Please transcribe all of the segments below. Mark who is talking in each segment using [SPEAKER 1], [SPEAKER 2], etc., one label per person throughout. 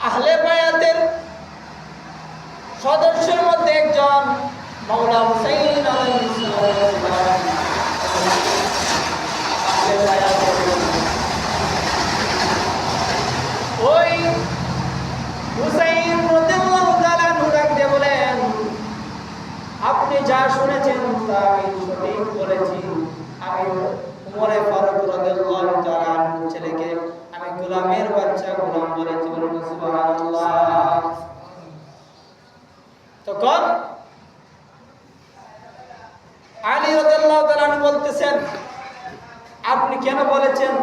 [SPEAKER 1] আহলে বায়াতের সদস্যের মধ্যে একজন মাওলা হুসাইন আলাইহিস সালাম। ওই হুসাইন রাদিয়াল্লাহু তাআলা ডাকতে বলেন, আপনি যা শুনেছেন তা আমি সঠিক বলেছি। আমি উমরে ফারুক রাদিয়াল্লাহু তাআলা ছেলেকে আমি গোলামের বাচ্চা গোলাম বলেছি। সুবহানাল্লাহ। তখন আলী রাদিয়াল্লাহু তাআলা বলতেছেন, আপনি কেন বলেছেন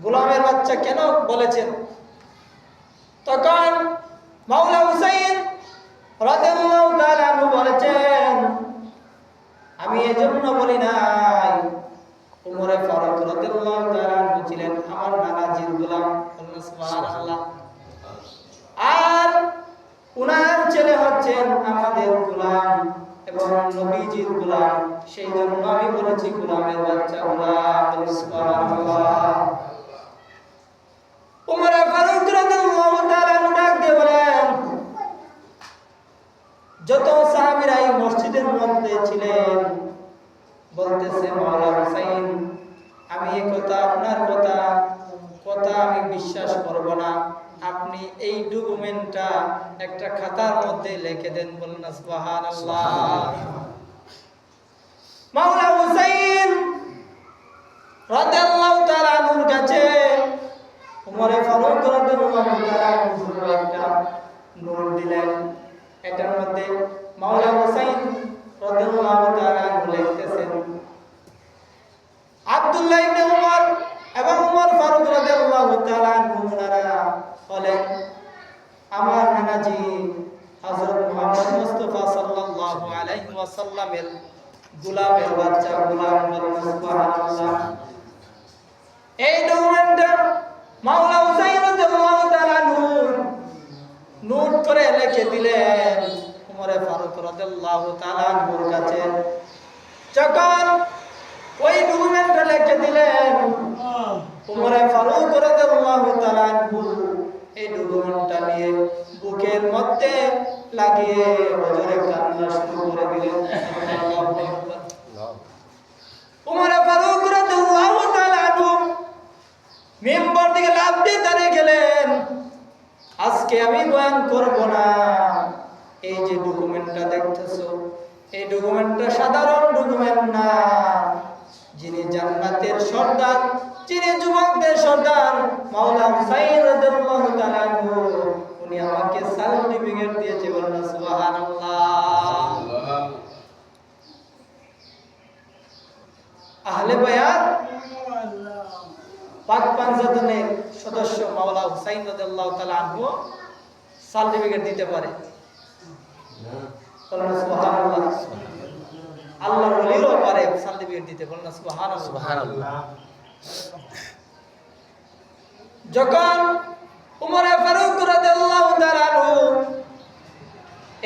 [SPEAKER 1] গোলামের বাচ্চা কেন বলেছেন? তখন মাওলা হুসাইন রাদিয়াল্লাহু তাআলা বলেছেন, আমি এজন্য বলি নাই, উমরে ফারুক রাদিয়াল্লাহু তাআলা ছিলেন আমার নানাজির গোলাম। সুবহানাল্লাহ। আর উনার ছেলে হচ্ছেন আমাদের গোলাম এবং নবীজির গোলাম, সেই জন্য আমি বলেছি গোলামের বাচ্চা গোলাম। সুবহানাল্লাহ। উমর ফারুক রাদিয়াল্লাহু তাআলা ডাক দিয়ে বলেন, যত সাহাবীরা এই মসজিদের মধ্যে ছিলেন বলতেছে, মাওলা হুসাইন, আমি এই কথা আপনার কথা আমি বিশ্বাস করব না, আপনি এই ডকুমেন্টটা একটা খাতার মধ্যে লিখে দেন। বলেন না সুবহানাল্লাহ। মাওলা হুসাইন রাদিয়াল্লাহু তাআলা আনহুর কাছে উমর ফারুক রাদিয়াল্লাহু তাআলা আনহু একটা নোট দিলেন। এটার মধ্যে মাওলা হুসাইন রাদিয়াল্লাহু তাআলা আনহু লিখতেছেন, আব্দুল্লাহ ইবনে উমর এবং উমর ফারুক রাদিয়াল্লাহু তাআলা আনহু বলেন, আমার নানাজি হযরত মুহাম্মদ মুস্তাফা সাল্লাল্লাহু আলাইহি ওয়াসাল্লামের গোলামের বাচ্চা গোলাম। সুবহানাল্লাহ। এই ডকুমেন্টটা মাওলা হুসাইন রাদিয়াল্লাহু তাআলা আনহু নোট করে লিখে দিলেন উমর ফারুক রাদিয়াল্লাহু তাআলা আনহুর কাছে। যখন ওই ডকুমেন্টটা লিখে দিলেন, উমর ফারুক রাদিয়াল্লাহু তাআলা আনহু এই ডকুমেন্টটা নিয়ে বুকের মধ্যে লাগিয়ে হযরত কান্না শুরু করে দিলেন। উমর ফারুক রাদিয়াল্লাহু তাআলা আনহু মিম্বর থেকে লাফ দিয়ে দাঁড়িয়ে গেলেন, আজকে আমি বয়ান করব না। এই যে ডকুমেন্টটা দেখতেছো, এই ডকুমেন্টটা সাধারণ ডকুমেন্ট না। যিনি জান্নাতের সর্দার, যিনি যুবকদের সর্দার মাওলা হুসাইন রাদিয়াল্লাহু তাআলা আনহু, উনি আমাকে সার্টিফিকেট দিয়েছে। বলেন সুবহানাল্লাহ। আহলে বায়াত পাক পাঞ্জাতনের সদস্য মাওলা হুসাইন রাদিয়াল্লাহু তাআলা আনহু সার্টিফিকেট দিতে পারে। বলেন সুবহানাল্লাহ। আল্লাহর ওলিও পারে সার্টিফিকেট দিতে। বলেন সুবহানাল্লাহ। যখন উমর ফারুক রাদিয়াল্লাহু তাআলা আনহু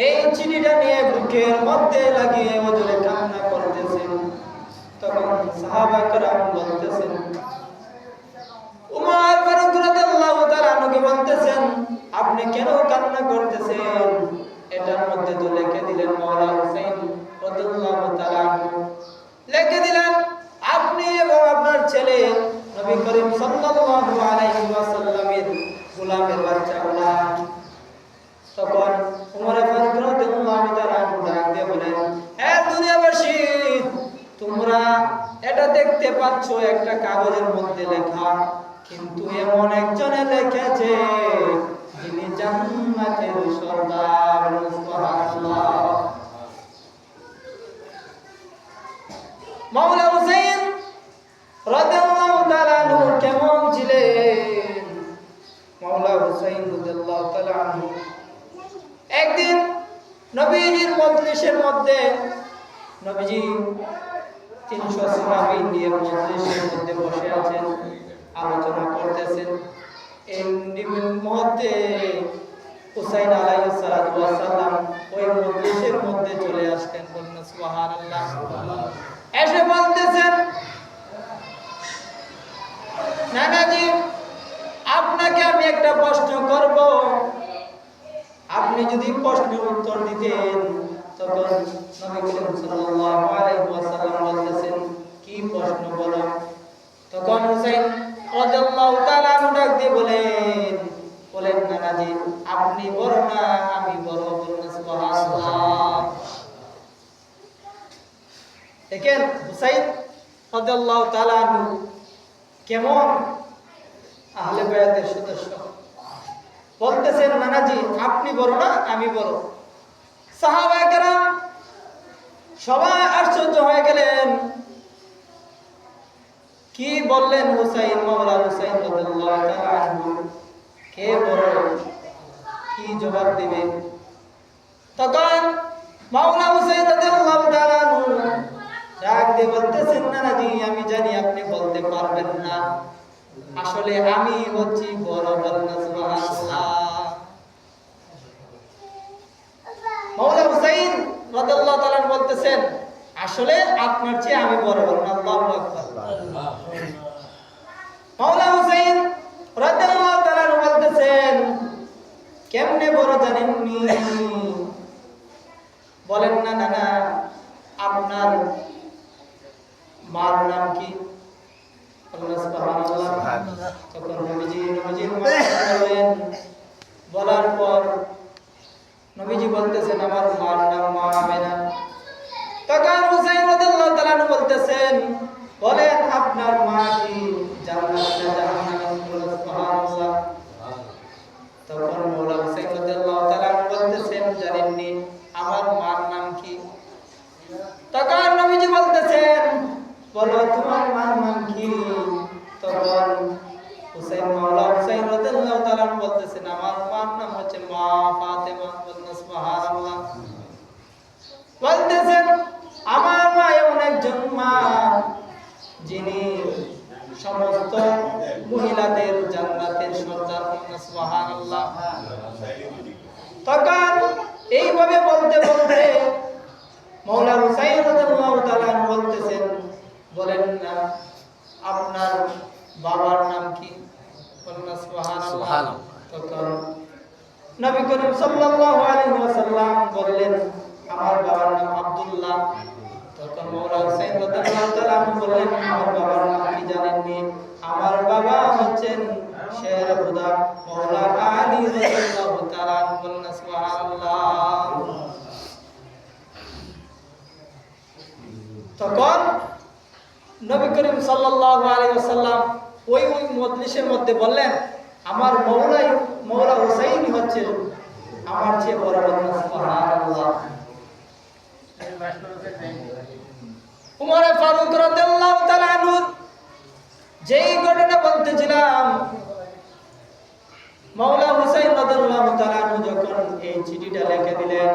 [SPEAKER 1] এই চিঠিটা নিয়ে বুকের মধ্যে লাগিয়ে ওজরে কান্না করতেছেন, তখন সাহাবা کرام বলতেছেন, উমর ফারুক রাদিয়াল্লাহু তাআলা আনহুকে বলতেছেন, আপনি কেন কান্না করতেছেন? এটার মধ্যে তো লিখে দিলেন মাওলা হুসাইন রাদিয়াল্লাহু তাআলা আনহু, লিখে দিলেন আপনি এবং আপনার ছেলে নবী করিম সাল্লাল্লাহু আলাইহি ওয়াসাল্লামের গোলামের বাচ্চা গোলাম। তখন উমর ফারুক রাদিয়াল্লাহু তাআলা আনহু ডাক দিয়ে বলেন, হে দুনিয়াবাসী, তোমরা এটা দেখতে পাচ্ছ একটা কাগজের মধ্যে লেখা, কিন্তু এমন একজনে লিখেছে যিনি জান্নাতের সর্দার। সুবহানাল্লাহ। মাওলা হুসাইন রাদিয়াল্লাহু তাআলা আনহু কেমন ছিলেন? মাওলা হুসাইন রাদিয়াল্লাহু তাআলা আনহু একদিন নবীজির মজলিসের মধ্যে, নবীজি 300 সাহাবী নিয়ে মজলিসের মধ্যে বসে আছেন, আলোচনা করতেছেন। এই মুহূর্তে হুসাইন আলাইহিস সালাতু ওয়াস সালাম ওই মজলিসের মধ্যে চলে আসলেন। বলেন সুবহানাল্লাহ। এসে বলতেছেন, নানাজি, আপনার আপনাকে আমি একটা প্রশ্ন করব, আপনি যদি প্রশ্নের উত্তর দিতেন, তখন নবী করিম সাল্লাল্লাহু আলাইহি ওয়াসাল্লাম বলতেছেন, কি প্রশ্ন বলো? তখন হুসাইন রাদিয়াল্লাহু তাআলা ডাক দিয়ে বলেন নানাজি, আপনি বড় না আমি বড়? বলুন সুবহানাল্লাহ। দেখেন হুসাইন রাদিয়াল্লাহু তাআলা কেমন আহলে বায়াতের সদস্য। বলতেছেন নানাজি আপনি বড় না আমি বড়? সাহাবায়ে কেরাম সবাই আশ্চর্য হয়ে গেলেন। কি বললেন হুসাইন, মাওলা হুসাইন রাদিয়াল্লাহু তাআলা আনহু, কে বড়, কি জবাব দিবে? তখন মাওলা হুসাইন রাদিয়াল্লাহু তাআলা আনহু ডাক দিয়ে বলতেছেন, নানাজি আমি জানি আপনি বলতে পারবেন না, আসলে আমি হচ্ছি বড়। বলনা সুবহানাল্লাহ। মাওলা হুসাইন রাদিয়াল্লাহু তাআলা বলতেছেন, আসলে আপনার চেয়ে আমি বড়। বলনা আল্লাহু আকবার। মাওলা হুসাইন রাদিয়াল্লাহু তাআলা বলতেছেন, কেমনে বড় জানেননি? বলেন না নানা, আপনার মার নাম কি? সুবহানাল্লাহ। তখন নবীজির মা বলেন, বলার পর নবীজি বলতেছেন, আমার মার নাম মা আমেনা। তখন হুসাইন রাদিয়াল্লাহু তাআলা বলতেছেন, বলেন আপনার মা কি জান্নাত না জাহান্নাম? সুবহানাল্লাহ। তখন মাওলা হুসাইন রাদিয়াল্লাহু তাআলা বলতেছেন, জানেননি আমার মার নাম কি? তখন নবীজি বলতেছেন, বলো তোমার মার নাম কি? তখন মাওলা হুসাইন রাদিয়াল্লাহু তাআলা বলতেছেন, আমার মার নাম হচ্ছে মা ফাতেমা। সুবহানাল্লাহ। বলতেছেন, আমার মা এমন একজন মা যিনি সমস্ত মহিলাদের জান্নাতের সর্দার। সুবহানাল্লাহ। তখন এইভাবে বলতে বলতে মাওলা হুসাইন রাদিয়াল্লাহু তাআলা বলতেছেন, বলেন না আপনার বাবার নাম কি? বলেন সুবহানাল্লাহ। তখন নবী করিম সাল্লাল্লাহু আলাইহি ওয়াসাল্লাম বললেন, আমার বাবার নাম আব্দুল্লাহ। তখন মাওলা হুসাইন রাদিয়াল্লাহু তাআলা বললেন, আমার বাবার নাম কি জানেননি? আমার বাবা হচ্ছেন শের খুদা মাওলা আলী রাদিয়াল্লাহু তাআলা। বলেন সুবহানাল্লাহ। তখন নবী করিম সাল্লাল্লাহু আলাইহি ওয়াসাল্লাম ওই মজলিসের মধ্যে বললেন, আমার মাওলা হুসাইন হচ্ছে আমার চেয়ে বড়। সুবহানাল্লাহ। উমর ফারুক রাদিয়াল্লাহু তাআলা আনহু যেই ঘটনা বলতেছিলাম, মাওলা হুসাইন রাদিয়াল্লাহু তাআলা আনহু যখন এই চিঠিটা লিখে দিলেন,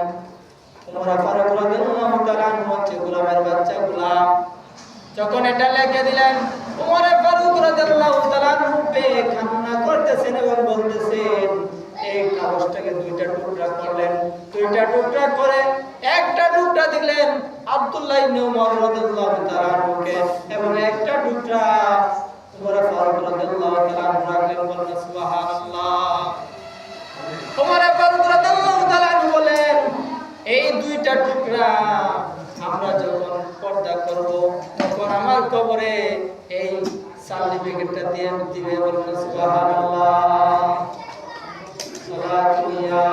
[SPEAKER 1] উমর ফারুক রাদিয়াল্লাহু তাআলা আনহু হচ্ছে গোলামের বাচ্চা গোলাম। যখন এটা লিখে দিলেন, উমর ফারুক রাদিয়াল্লাহু তাআলা আনহু কান্না করতেছেন এবং বলতেছেন, এই কাগজটাকে দুইটা টুকরা করলেন, দুইটা টুকরা করে একটা টুকরা দিলেন আব্দুল্লাহ ইবনে উমর রাদিয়াল্লাহু তাআলা আনহুকে এবং একটা টুকরা উমর ফারুক রাদিয়াল্লাহু তাআলা আনহু রাখলেন। বলেন সুবহানাল্লাহ। উমর ফারুক রাদিয়াল্লাহু তাআলা আনহু বলেন, এই দুইটা টুকরা আমরা যখন পর্দা করব তখন আমার কবরে এই সার্টিফিকেটটা দিবে। বলেন সুবহানাল্লাহ। সালাতু ইয়া